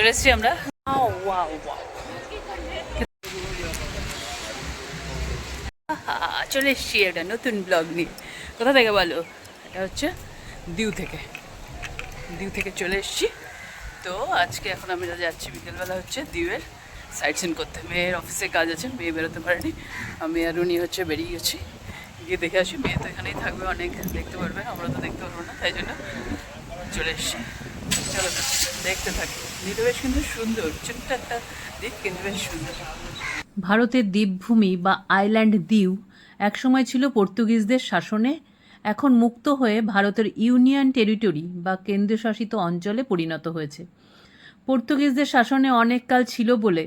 চলে এসেছি আমরা। চলে এসেছি একটা নতুন ব্লগ নিয়ে। কোথা থেকে বলো? এটা হচ্ছে দিউ থেকে চলে এসেছি। তো আজকে এখন আমরা যাচ্ছি, বিকেলবেলা হচ্ছে দিউয়ের সাইট সিন করতে। মেয়ের অফিসে কাজ আছে, মেয়ে বেরোতে পারেনি, আমি আর উনি হচ্ছে বেরিয়ে গেছি, গিয়ে দেখে আসি। মেয়ে তো এখানেই থাকবে, অনেক দেখতে পারবে, আমরা তো দেখতে পারবো না, তাই জন্য চলে এসছি। চলো দেখতে থাকি। দ্বীপটা বেশ কিন্তু সুন্দর, ছোট্ট একটা দ্বীপ কিন্তু বেশ সুন্দর। ভারতের দ্বীপভূমি বা আইল্যান্ড দিউ একসময় ছিল পর্তুগিজদের শাসনে, এখন মুক্ত হয়ে ভারতের ইউনিয়ন টেরিটরি বা কেন্দ্রশাসিত অঞ্চলে পরিণত হয়েছে। পর্তুগিজদের শাসনে অনেককাল ছিল বলে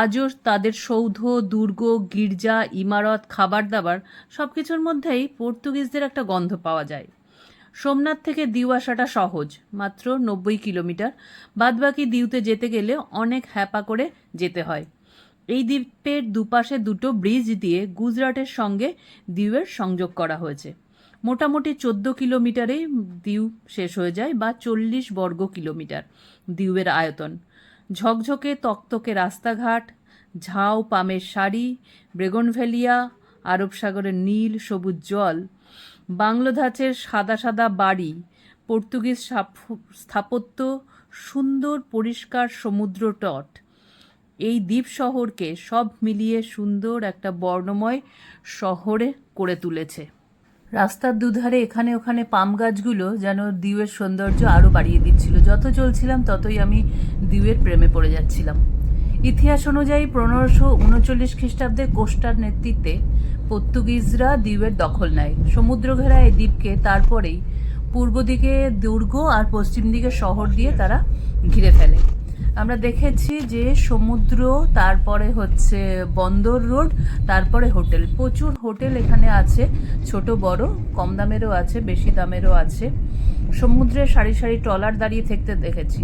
আজও তাদের সৌধ, দুর্গ, গির্জা, ইমারত, খাবার দাবার সব কিছুর মধ্যেই পর্তুগিজদের একটা গন্ধ পাওয়া যায়। সোমনাথ থেকে দিউ আসাটা সহজ, মাত্র 90 কিলোমিটার। বাদবাকি দিউতে যেতে গেলে অনেক হ্যাপা করে যেতে হয়। এই দ্বীপের দুপাশে দুটো ব্রিজ দিয়ে গুজরাটের সঙ্গে দিউয়ের সংযোগ করা হয়েছে। মোটামুটি 14 কিলোমিটারেই দিউ শেষ হয়ে যায়, বা 40 বর্গ কিলোমিটার দিউয়ের আয়তন। ঝকঝকে তকতকে রাস্তাঘাট, ঝাউ পামের সারি, ব্রেগনভেলিয়া, আরব সাগরের নীল সবুজ জল, বাংলো ধাঁচের সাদা সাদা বাড়ি, পর্তুগিজ স্থাপত্য, সুন্দর পরিষ্কার সমুদ্র তট এই দ্বীপ শহরকে সব মিলিয়ে সুন্দর একটা বর্ণময় শহরে করে তুলেছে। রাস্তার দুধারে এখানে ওখানে পাম গাছগুলো যেন দিউয়ের সৌন্দর্য আরও বাড়িয়ে দিচ্ছিল। যত চলছিলাম ততই আমি দিউয়ের প্রেমে পড়ে যাচ্ছিলাম। ইতিহাস অনুযায়ী 1539 খ্রিস্টাব্দে কোস্টার নেতৃত্বে পর্তুগিজরা দিউয়ের দখল নেয়। সমুদ্র ঘেরা এই দ্বীপকে তারপরেই পূর্ব দিকে দুর্গ আর পশ্চিম দিকে শহর দিয়ে তারা ঘিরে ফেলে। আমরা দেখেছি যে সমুদ্র, তারপরে হচ্ছে বন্দর রোড, তারপরে হোটেল, প্রচুর হোটেল এখানে আছে, ছোট বড়, কম দামেরও আছে, বেশি দামেরও আছে। সমুদ্রে সারি সারি ট্রলার দাঁড়িয়ে থাকতে দেখেছি।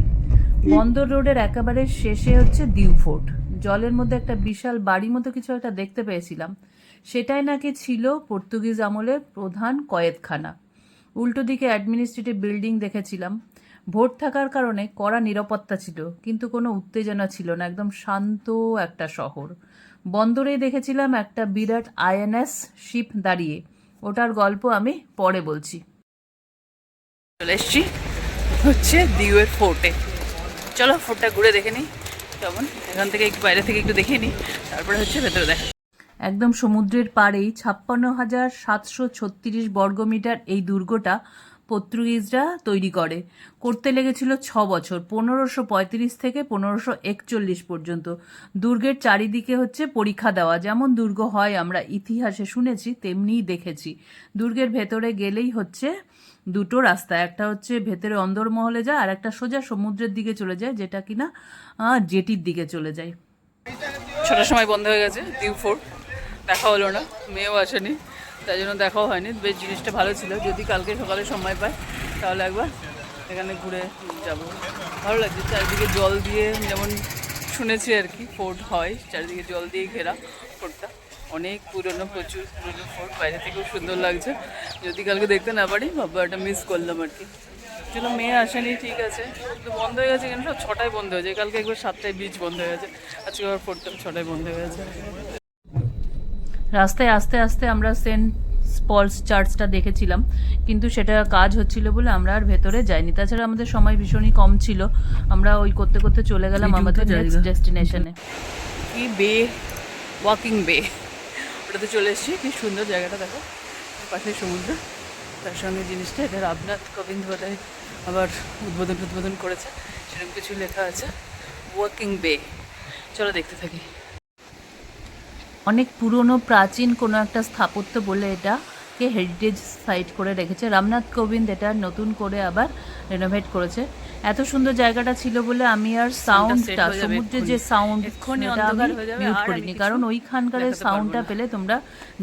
বন্দর রোডের একেবারে শেষে হচ্ছে দিউ ফোর্ট। জলের মধ্যে একটা বিশাল বাড়ি মতো কিছু একটা দেখতে পেয়েছিলাম, সেটাই নাকি ছিল পর্তুগিজ আমলের প্রধান কয়েদখানা। উল্টো দিকে অ্যাডমিনিস্ট্রেটিভ বিল্ডিং দেখেছিলাম। ভোট থাকার কারণে কড়া নিরাপত্তা ছিল, কিন্তু কোনো উত্তেজনা ছিল না, একদম শান্ত একটা শহর। বন্দরে দেখেছিলাম একটা বিরাট আইএনএস শিপ দাঁড়িয়ে, ওটার গল্প আমি পরে বলছি। চলে এসছি হচ্ছে দিউয়ের ফোর্টে। চলো ফোর্টটা ঘুরে দেখে নিই কেমন, এখান থেকে একটু বাইরে থেকে একটু দেখে নিই, তারপরে হচ্ছে ভেতরে দেখা। একদম সমুদ্রের পাড়েই 56,736 বর্গমিটার এই দুর্গটা পর্তুগিজরা তৈরি করতে লেগেছিল 6 বছর, 1535 থেকে 1541 পর্যন্ত। দুর্গের চারিদিকে হচ্ছে পরীক্ষা দেওয়া, যেমন দুর্গ হয় আমরা ইতিহাসে শুনেছি তেমনিই দেখেছি। দুর্গের ভেতরে গেলেই হচ্ছে দুটো রাস্তা, একটা হচ্ছে ভেতরে অন্দরমহলে যায়, আর একটা সোজা সমুদ্রের দিকে চলে যায়, যেটা কিনা জেটির দিকে চলে যায়। ছটার সময় বন্ধ হয়ে গেছে দিউ ফোর্ট, দেখা হলো না, মেয়েও আসেনি, তাই জন্য দেখাও হয়নি। বেশ জিনিসটা ভালো ছিল, যদি কালকে সকালে সময় পাই তাহলে একবার এখানে ঘুরে যাব। ভালো লাগছে, চারিদিকে জল দিয়ে, যেমন শুনেছি আর কি ফোর্ট হয়, চারিদিকে জল দিয়ে ঘেরা ফোর্টটা, অনেক পুরনো, প্রচুর পুরনো ফোর্ট, বাইরে থেকেও সুন্দর লাগছে। যদি কালকে দেখতে না পারি বাবা, এটা মিস করলাম আর কি। চলো মেয়ে আসেনি, ঠিক আছে, কিন্তু বন্ধ হয়ে গেছে কেন, সব 6টায় বন্ধ হয়ে যায়। কালকে একবার 7টায় বিচ বন্ধ হয়ে গেছে, আজকে আবার ফোর্টটা 6টায় বন্ধ হয়ে গেছে। রাস্তায় আস্তে আস্তে আমরা সেন্ট পলস চার্চটা দেখেছিলাম, কিন্তু সেটা কাজ হচ্ছিল বলে আমরা আর ভেতরে যাইনি। তাছাড়া আমাদের সময় ভীষণই কম ছিল, আমরা ওই করতে করতে চলে গেলাম আমাদের নেক্সট ডেস্টিনেশনে। কি বে, ওয়াকিং বে, ওটাতে চলে এসেছি। কি সুন্দর জায়গাটা দেখো, পাশে সমুদ্র, তার সঙ্গে জিনিসটা, এটা রামনাথ কোবিন্দ বোধহয় আবার উদ্বোধন করেছে, সেরকম কিছু লেখা আছে, ওয়াকিং বে। চলো দেখতে থাকি। অনেক পুরনো প্রাচীন কোনো একটা স্থাপত্য বলে এটাকে হেরিটেজ সাইট করে রেখেছে। রামনাথ কোবিন্দ এটা নতুন করে আবার রেনোভেট করেছে। এত সুন্দর জায়গাটা ছিল বলে আমি আর সাউন্ডটা, সমুদ্রের যে সাউন্ড, মিউট করিনি, কারণ ওইখানকার সাউন্ডটা পেলে তোমরা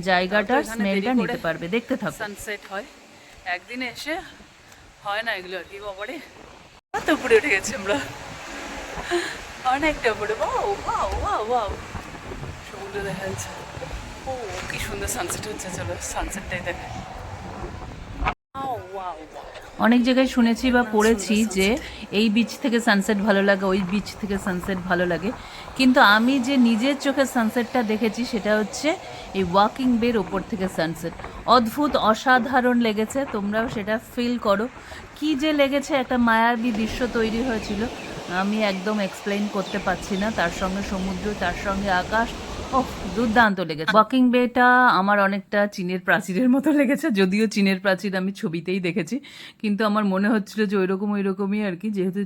জায়গাটার স্মেলটা নিতে পারবে। দেখতে থাকো। সানসেট হয় একদিনে, এসে হয় না এগুলো আর কি। বাবারে তো উপরে উঠে গেছি আমরা, অনেকটা উপরে। ওয়াও ওয়াও ওয়াও ওয়াও, সমুদ্র দেখা যাচ্ছে। ও কি সুন্দর সানসেট হচ্ছে, চলো সানসেটটাই দেখে। ওয়াও ওয়াও, অনেক জায়গায় শুনেছি বা পড়েছি যে এই বিচ থেকে সানসেট ভালো লাগে, ওই বিচ থেকে সানসেট ভালো লাগে, কিন্তু আমি যে নিজের চোখে সানসেটটা দেখেছি সেটা হচ্ছে এই ওয়াকিং বের ওপর থেকে সানসেট। অদ্ভুত অসাধারণ লেগেছে, তোমরাও সেটা ফিল করো। কি যে লেগেছে, একটা মায়াবী দৃশ্য তৈরি হয়েছিল, আমি একদম এক্সপ্লেইন করতে পারছি না। তার সঙ্গে সমুদ্র, তার সঙ্গে আকাশ, ওহ দুর্দান্ত লেগেছে। ওয়াকিং বেটা আমার অনেকটা চীনের প্রাচীরের মতো লেগেছে, যদিও চীনের প্রাচীর আমি ছবিতেই দেখেছি, কিন্তু আমার মনে হচ্ছিল যে ওইরকমই আর কি, যেহেতু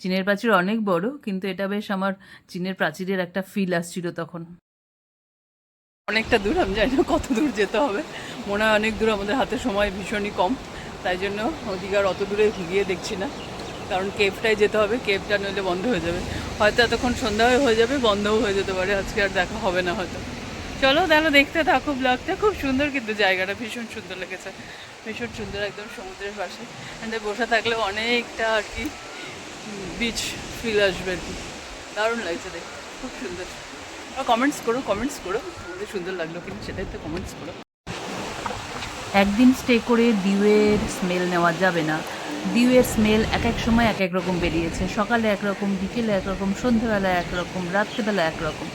চীনের প্রাচীর অনেক বড়, কিন্তু এটা বেশ আমার চীনের প্রাচীরের একটা ফিল আসছিল তখন। অনেকটা দূর, আমি জানি না কত দূর যেতে হবে, মনে হয় অনেক দূর, আমাদের হাতে সময় ভীষণই কম, তাই জন্য ওদিকে আর অত দূরে গিয়ে দেখছি না, কারণ কেভটাই যেতে হবে, কেভটা নইলে বন্ধ হয়ে যাবে, হয়তো এতক্ষণ সন্ধ্যা হয়ে যাবে, বন্ধও হয়ে যেতে পারে, আজকে আর দেখা হবে না হয়তো। চলো তাহলে দেখতে থাকো ব্লগটা, খুব সুন্দর কিন্তু জায়গাটা ভীষণ সুন্দর লেগেছে, ভীষণ সুন্দর, একদম সমুদ্রের পাশে, এখানে বসে থাকলে অনেকটা আর কি বিচ ফিল আসবে আর কি, দারুণ লাগছে দেখতে, খুব সুন্দর। আর কমেন্টস করো তোমাদের সুন্দর লাগলো কিন্তু, সেটাই তো কমেন্টস করো। একদিন স্টে করে দিউয়ের স্মেল নেওয়া যাবে না। দিউয়ের স্মেল এক এক সময় এক এক রকম বেরিয়েছে, সকালে একরকম, বিকেলে একরকম, সন্ধ্যেবেলা একরকম, রাত্রেবেলা একরকম।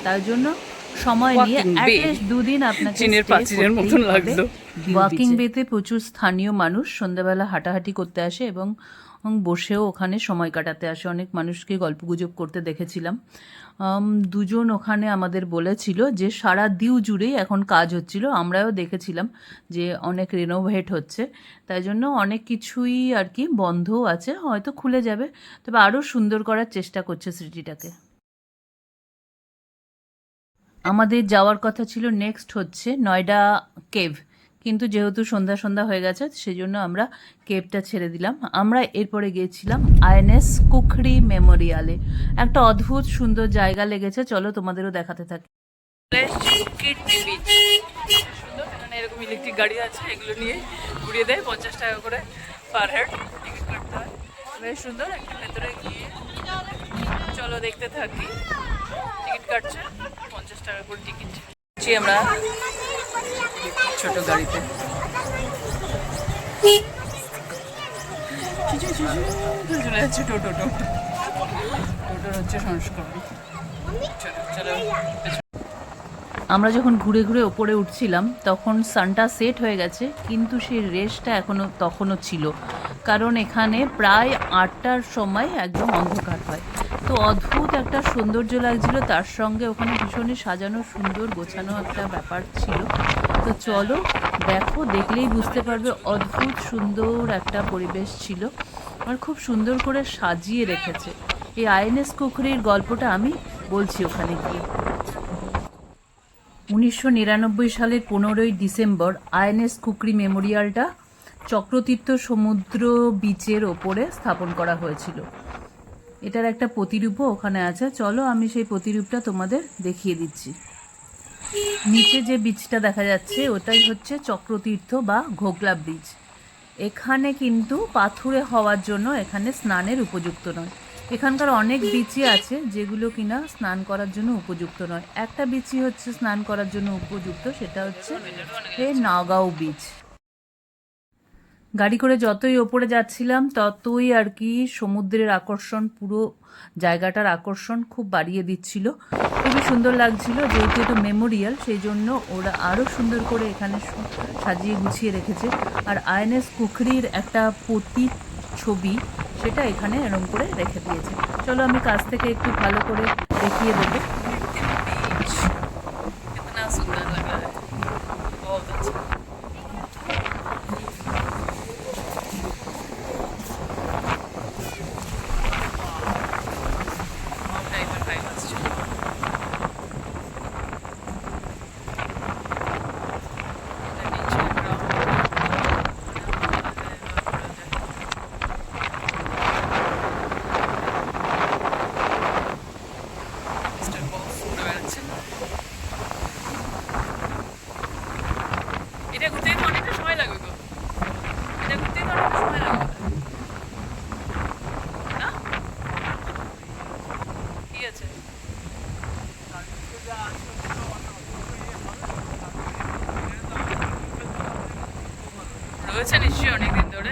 তার জন্য সময় নিয়ে অ্যাটলিস্ট 2 দিন আপনাকে চীনের প্রাচীরের মতন লাগলো। ওয়াকিং বেতে প্রচুর স্থানীয় মানুষ সন্ধ্যাবেলা হাঁটাহাঁটি করতে আসে এবং বসেও ওখানে সময় কাটাতে আসে। অনেক মানুষকে গল্পগুজব করতে দেখেছিলাম। দুজন ওখানে আমাদের বলেছিল যে সারা দিউ জুড়েই এখন কাজ হচ্ছিল, আমরাও দেখেছিলাম যে অনেক রেনোভেট হচ্ছে, তাই জন্য অনেক কিছুই আর কি বন্ধও আছে, হয়তো খুলে যাবে, তবে আরও সুন্দর করার চেষ্টা করছে সিটিটাকে। আমাদের যাওয়ার কথা ছিল নেক্সট হচ্ছে নয়ডা কেভ, কিন্তু যেহেতু সন্ধ্যা হয়ে গেছে সেই জন্য আমরা কেভটা ছেড়ে দিলাম। আমরা এরপরে গিয়েছিলাম আইএনএস কুখরি মেমোরিয়ালে, একটা অদ্ভুত সুন্দর জায়গা লেগেছে, চলো তোমাদেরও দেখাতে থাকি। সুন্দর, এখানে এরকম ইলেকট্রিক গাড়ি আছে, এগুলো নিয়ে ঘুরিয়ে দেয়, 50 টাকা করে পার হেড টিকিট কাটতে হয়, বেশ সুন্দর। একটু ভেতরে গিয়ে চলো দেখতে থাকি, টিকিট কাটছে 50 টাকা করে টিকিট। আমরা ছোট গাড়িতে চলে যাচ্ছে, টোটোর হচ্ছে সংস্করণ। চলো আমরা যখন ঘুরে ঘুরে ওপরে উঠছিলাম তখন সানটা সেট হয়ে গেছে, কিন্তু সেই রেসটা তখনও ছিল, কারণ এখানে প্রায় 8টার সময় একদম অন্ধকার হয়। তো অদ্ভুত একটা সৌন্দর্য লাগছিল, তার সঙ্গে ওখানে ভীষণই সাজানো, সুন্দর গোছানো একটা ব্যাপার ছিল। তো চলো দেখো, দেখলেই বুঝতে পারবে অদ্ভুত সুন্দর একটা পরিবেশ ছিল, আর খুব সুন্দর করে সাজিয়ে রেখেছে। এই আইএনএস কুখরির গল্পটা আমি বলছি ওখানে গিয়ে। 1999 সালের 15ই ডিসেম্বর আইএনএস কুকরি মেমোরিয়ালটা চক্রতীর্থ সমুদ্র বিচের ওপরে স্থাপন করা হয়েছিল। এটার একটা প্রতিরূপও ওখানে আছে, চলো আমি সেই প্রতিরূপটা তোমাদের দেখিয়ে দিচ্ছি। নিচে যে বিচটা দেখা যাচ্ছে ওটাই হচ্ছে চক্রতীর্থ বা ঘোগলা ব্রিজ। এখানে কিন্তু পাথুরে হওয়ার জন্য এখানে স্নানের উপযুক্ত নয়। এখানকার অনেক বিচই আছে যেগুলো কিনা স্নান করার জন্য উপযুক্ত নয়। একটা বিচই হচ্ছে স্নান করার জন্য উপযুক্ত, সেটা হচ্ছে নাগাঁও বিচ। গাড়ি করে যতই ওপরে যাচ্ছিলাম ততই আর কি সমুদ্রের আকর্ষণ, পুরো জায়গাটার আকর্ষণ খুব বাড়িয়ে দিচ্ছিল, খুবই সুন্দর লাগছিল। যেহেতু এটা মেমোরিয়াল সেই জন্য ওরা আরও সুন্দর করে এখানে সাজিয়ে গুছিয়ে রেখেছে। আর আইএনএস কুখরির একটা ছবি সেটা এখানে এরম করে রেখে দিয়েছে। চলো আমি কাছ থেকে একটু ভালো করে দেখিয়ে দেবো। कितना सुंदर लग रहा है, बहुत अच्छा। टाइगर फाइबर्स এটা ঘুরতেই তো অনেকটা সময় লাগবে গো, এটা ঘুরতেই তো অনেকটা সময় লাগবে না? কি আছে রয়েছে নিশ্চয়ই অনেকদিন ধরে।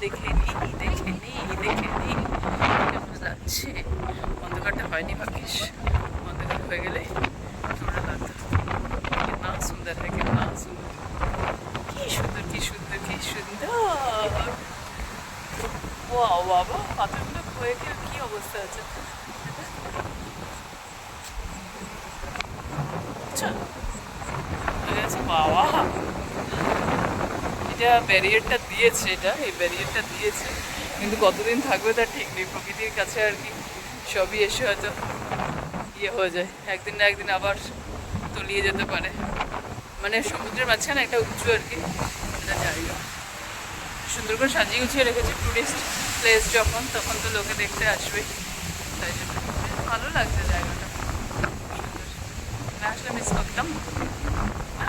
দেখে নি কেমন লাগছে। অন্ধকারটা হয়নি ভাগ্যিস, অন্ধকার হয়ে গেলে কেমন লাগতো। কিतना সুন্দর হয়, কিतना সুন্দর, কি সুন্দর। ওয়াও বাবা, পাথরগুলো হয়ে গিয়ে কি অবস্থা আছে। আচ্ছা বাবা, এটা ব্যারিয়ারটা দিয়েছে, এই ব্যারিয়ারটা দিয়েছে, কিন্তু কতদিন থাকবে তার ঠিক নেই। প্রকৃতির কাছে আর কি সবই এসে হয়তো হয়ে যায়, একদিন না একদিন আবার তলিয়ে যেতে পারে। মানে সমুদ্রের মাঝখানে একটা উঁচু আর কি একটা জায়গা, সুন্দর করে সাজিয়ে গুছিয়ে রেখেছে। টুরিস্ট প্লেস যখন, তখন তো লোকে দেখতে আসবে, তাই জন্য ভালো লাগছে জায়গাটা। আসলে মিস করতাম না,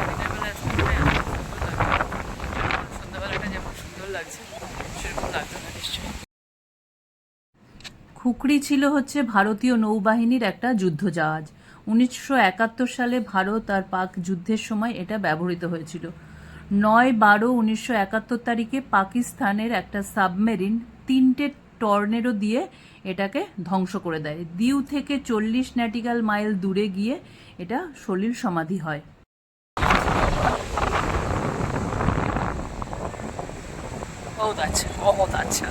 দিনের বেলা আসলে সন্ধ্যাবেলাটা যেমন সুন্দর লাগছে সেরকম লাগতো না নিশ্চয়ই। খুকরি ছিল হচ্ছে ভারতীয় নৌবাহিনীর একটা যুদ্ধজাহাজ। 1971 সালে ভারত আর পাক যুদ্ধের সময় এটা ব্যবহৃত হয়েছিল। 9/12/1971 তারিখে পাকিস্তানের একটা সাবমেরিন 3টে টর্নেডো দিয়ে এটাকে ধ্বংস করে দেয়। দিউ থেকে 40 ন্যাটিক্যাল মাইল দূরে গিয়ে এটা সলিল সমাধি হয়। বহুত আচ্ছা।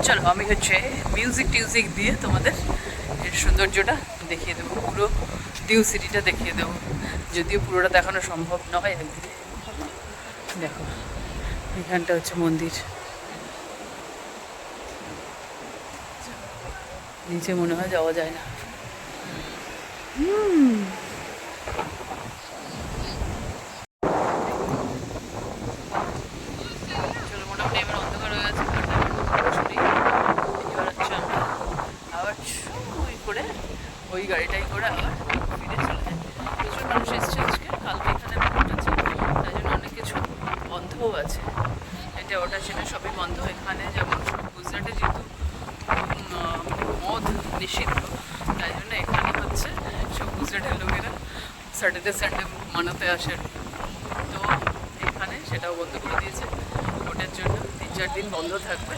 চলো আমি হচ্ছে মিউজিক দিয়ে তোমাদের এর সৌন্দর্যটা দেখিয়ে দেবো, পুরো দিউ সিটিটা দেখিয়ে দেবো, যদিও পুরোটা দেখানো সম্ভব নয় একদিনে। দেখো এখানটা হচ্ছে মন্দির, নিচে মনে হয় যাওয়া যায় না। চলো মোটামুটি এবার অন্ধকার হয়ে গেছে, এবার হচ্ছে আমরা আবার ওই করে ওই গাড়িটাই করে আবার ফিরে চলে যাই। প্রচুর মানুষ এসছে আজকে, কালকে এখানে ভোট আছে, তাই জন্য অনেক কিছু বন্ধও আছে। এটা ওটা সেটা সবই বন্ধ। এখানে যেমন গুজরাটে যেহেতু মদ নিষিদ্ধ, তাই জন্য এখানে হচ্ছে সব গুজরাটের লোকেরা স্যাটারডে সানডে মানাতে আসে, তো এখানে সেটাও বন্ধ করে দিয়েছে ভোটের জন্য। 3-4 দিন বন্ধ থাকবে।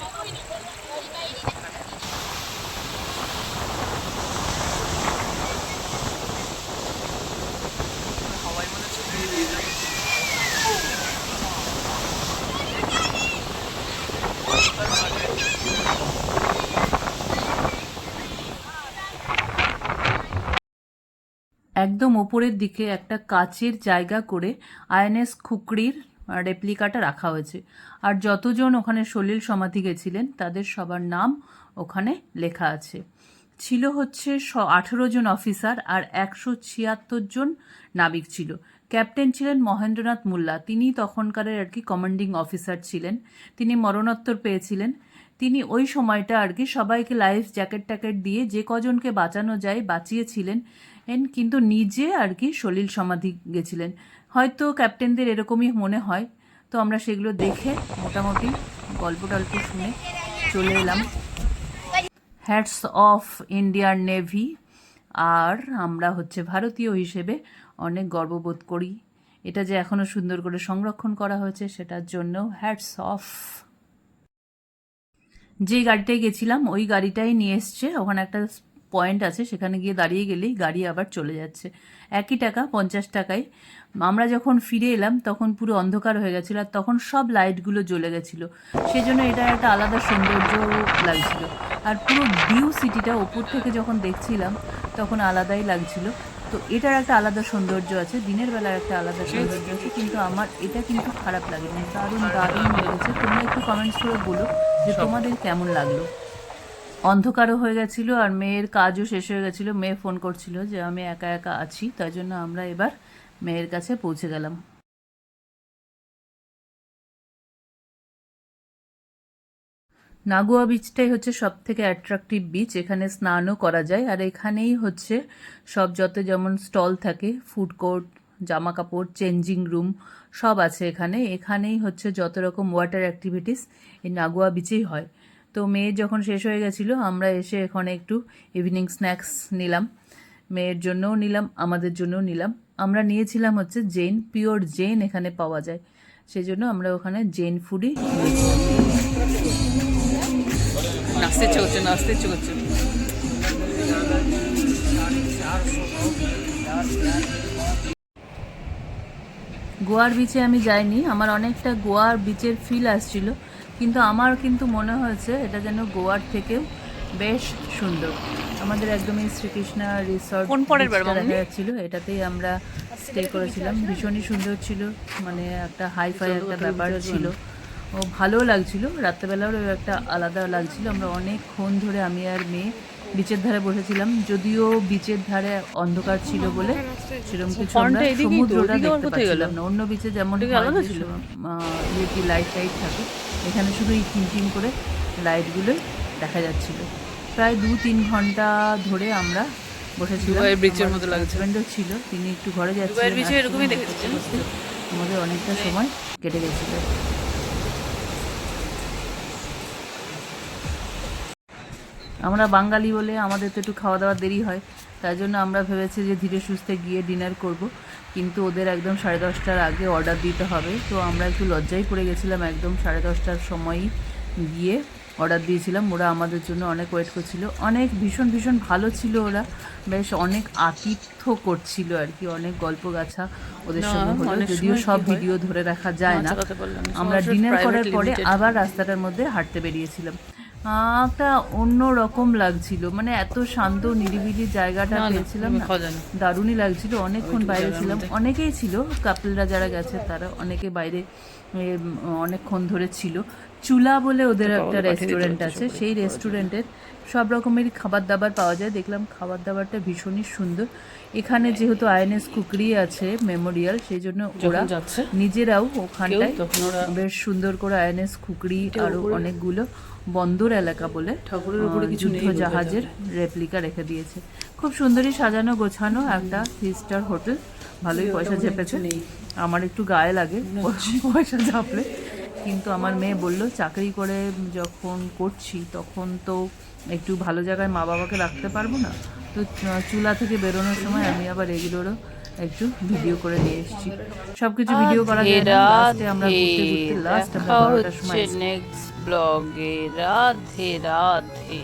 হাওয়াই মনে হচ্ছে দিয়ে দিয়ে যাবে। একদম ওপরের দিকে একটা কাচের জায়গা করে আইএনএস খুকরির রেপ্লিকাটা রাখা হয়েছে। আর যতজন ওখানে সলিল সমাধি গেছিলেন তাদের সবার নাম ওখানে লেখা আছে। ছিল হচ্ছে 18 জন অফিসার আর 176 জন নাবিক ছিল। ক্যাপ্টেন ছিলেন মহেন্দ্রনাথ মুল্লা, তিনি তখনকারের আর কি কমান্ডিং অফিসার ছিলেন। তিনি মরণোত্তর পেয়েছিলেন। তিনি ওই সময়টা আর কি সবাইকে লাইফ জ্যাকেট ট্যাকেট দিয়ে যে কজনকে বাঁচানো যায় বাঁচিয়েছিলেন, কিন্তু নিজে আর কি সলিল সমাধি গেছিলেন। হয়তো ক্যাপ্টেনদের এরকমই মনে হয়। তো আমরা সেগুলো দেখে মোটামুটি গল্প টল্প শুনে চলে এলাম। Hats off Indian navy. আর আমরা হচ্ছে ভারতীয় হিসেবে অনেক গর্ববোধ করি। এটা যে এখনো সুন্দর করে সংরক্ষণ করা হয়েছে সেটার জন্য হ্যাটস অফ। যে গাড়িটায় গেছিলাম ওই গাড়িটাই নিয়ে এসছে, ওখানে একটা পয়েন্ট আছে, সেখানে গিয়ে দাঁড়িয়ে গেলেই গাড়ি আবার চলে যাচ্ছে। একই টাকা, 50 টাকায়। আমরা যখন ফিরে এলাম তখন পুরো অন্ধকার হয়ে গেছিলো, আর তখন সব লাইটগুলো জ্বলে গেছিলো, সেজন্য এটা একটা আলাদা সৌন্দর্য লাগছিল। আর পুরো ভিউ সিটিটা ওপর থেকে যখন দেখছিলাম তখন আলাদাই লাগছিল। তো এটার একটা আলাদা সৌন্দর্য আছে, দিনের বেলার একটা আলাদা সৌন্দর্য আছে, কিন্তু আমার এটা কিন্তু খারাপ লাগেনি, দারুণ দারুণ লেগেছে। তোমরা একটু কমেন্টস করে বলো যে তোমাদের কেমন লাগলো। অন্ধকারও হয়ে গেছিলো আর মেয়ের কাজও শেষ হয়ে গেছিলো। মেয়ে ফোন করছিল যে আমি একা একা আছি, তাই জন্য আমরা এবার মেয়ের কাছে পৌঁছে গেলাম। নাগুয়া বিচটাই হচ্ছে সব থেকে অ্যাট্রাকটিভ বিচ, এখানে স্নানও করা যায়। আর এখানেই হচ্ছে সব যত যেমন স্টল থাকে, ফুড কোর্ট, জামা কাপড়, চেঞ্জিং রুম সব আছে এখানে। এখানেই হচ্ছে যত রকম ওয়াটার অ্যাক্টিভিটিস এই নাগুয়া বিচেই হয়। তো মেয়ের যখন শেষ হয়ে গেছিলো আমরা এসে এখানে একটু ইভিনিং স্ন্যাক্স নিলাম, মেয়ের জন্যও নিলাম, আমাদের জন্যও নিলাম। আমরা নিয়েছিলাম হচ্ছে জেন, পিওর জেন এখানে পাওয়া যায়। সেই জন্য আমরা ওখানে জেন ফুডই নাচতে ইচ্ছে করছে, নাচতে ইচ্ছে করছে। গোয়ার বিচে আমি যাইনি, আমার অনেকটা গোয়ার বিচের ফিল আসছিল, কিন্তু আমার কিন্তু মনে হয়েছে এটা যেন গোয়ার থেকেও বেশ সুন্দর। আমাদের একদমই শ্রীকৃষ্ণা রিসর্ট কোন পরের বার দেখা যাচ্ছিল, এটাতেই আমরা স্টে করেছিলাম। ভীষণই সুন্দর ছিল, মানে একটা হাইফাই একটা ব্যাপার ছিল, ও ভালো লাগছিল। রাত্রেবেলাও একটা আলাদা লাগছিল। আমরা অনেকক্ষণ ধরে আমি আর মেয়ে বিচের ধারে বসেছিলাম, যদিও বিচের ধারে অন্ধকার ছিল বলে সেরকম কিছু আমরা সমুদ্রটা দেখতে পাচ্ছিলাম না। অন্য বিচে যেমন ইয়ে লাইট টাইট থাকে, এখানে শুধু এই টিম করে লাইটগুলোই দেখা যাচ্ছিল। প্রায় 2-3 ঘন্টা ধরে আমরা বসেছিলাম। ব্রিজের মতো লাগছে। হাজব্যান্ডও ছিল, তিনি একটু ঘরে যাচ্ছিলেন, এরকমই দেখেছি। আমাদের অনেকটা সময় কেটে গেছিল। আমরা বাঙালি বলে আমাদের তো একটু খাওয়া দাওয়া দেরি হয়, তাই জন্য আমরা ভেবেছি যে ধীরে সুস্থে গিয়ে ডিনার করব, কিন্তু ওদের একদম 10:30টার আগে অর্ডার দিতে হবে। তো আমরা একটু লজ্জায় পড়ে গেছিলাম, একদম 10:30টার সময়ই গিয়ে অর্ডার দিয়েছিলাম। ওরা আমাদের জন্য অনেক ওয়েট করছিল, অনেক ভীষণ ভীষণ ভালো ছিল। ওরা বেশ অনেক আতিথ্য করছিল আর কি, অনেক গল্প গাছা ওদের সঙ্গে হলো, যদিও সব ভিডিও ধরে রাখা যায় না। আমরা ডিনার করার পরে আবার রাস্তাটার মধ্যে হাঁটতে বেরিয়েছিলাম। একটা অন্য রকম লাগছিল, মানে এত শান্ত নিরিবিলি জায়গাটা পেয়েছিলাম না, দারুণই লাগছিল। অনেকক্ষণ বাইরে ছিলাম, অনেকেই ছিল, কাপলরা যারা গেছে তারা অনেকে বাইরে অনেকক্ষণ ধরে ছিল। চুলা বলে ওদের একটা রেস্টুরেন্ট আছে, সেই রেস্টুরেন্টের সব রকমেরই খাবার দাবার পাওয়া যায়। দেখলাম খাবার দাবারটা ভীষণই সুন্দর। এখানে যেহেতু আইএনএস কুকরি আছে মেমোরিয়াল, সেই জন্য ওরা নিজেরাও ওখানটায় বেশ সুন্দর করে আইএনএস কুকরি আরও অনেকগুলো বন্দর এলাকা বলে ঠাকুরের উপরে কিছু যুদ্ধ জাহাজের রেপ্লিকা রেখে দিয়েছে। খুব সুন্দরই সাজানো গোছানো একটা 3 স্টার হোটেল। ভালোই পয়সা ঝেপেছে, আমার একটু গায়ে লাগে পয়সা ঝাপলে, কিন্তু আমার মেয়ে বলল চাকরি করে যখন করছি তখন তো একটু ভালো জায়গায় মা বাবাকে রাখতে পারবো না, তো চুলা থেকে বেরোনোর সময় আমি আবার এগুলোরও একটু ভিডিও করে নিয়ে এসেছি। সবকিছু ভিডিও করা যায় না, লাস্টে আমরা ঘুরতে ঘুরতে লাস্ট আমরা 12টার সময় নেক্সট ব্লগে। রাধে রাধে।